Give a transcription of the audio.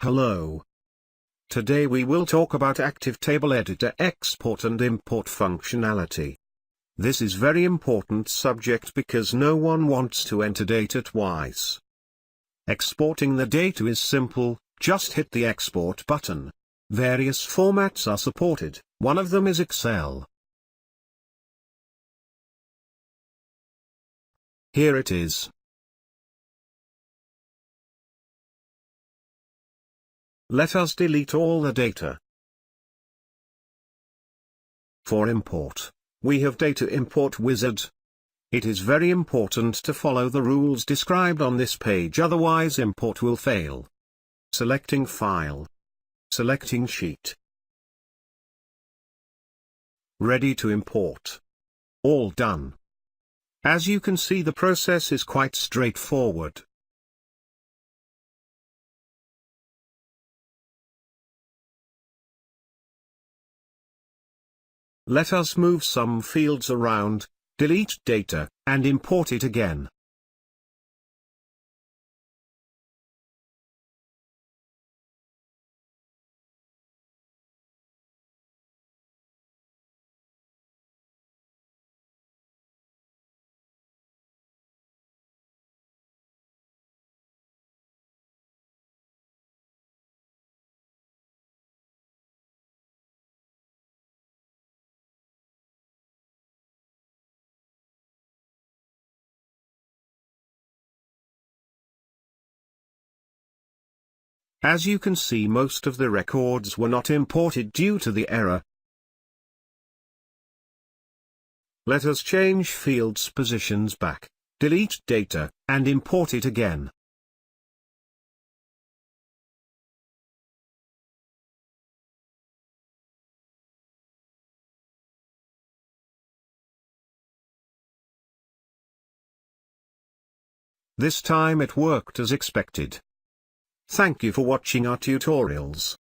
Hello. Today we will talk about Active Table Editor export and import functionality. This is very important subject because no one wants to enter data twice. Exporting the data is simple, just hit the export button. Various formats are supported, one of them is Excel. Here it is. Let us delete all the data. For import, we have Data Import Wizard. It is very important to follow the rules described on this page, otherwise import will fail. Selecting File. Selecting Sheet. Ready to import. All done. As you can see, the process is quite straightforward. Let us move some fields around, delete data, and import it again. As you can see, most of the records were not imported due to the error. Let us change fields positions back, delete data, and import it again. This time it worked as expected. Thank you for watching our tutorials.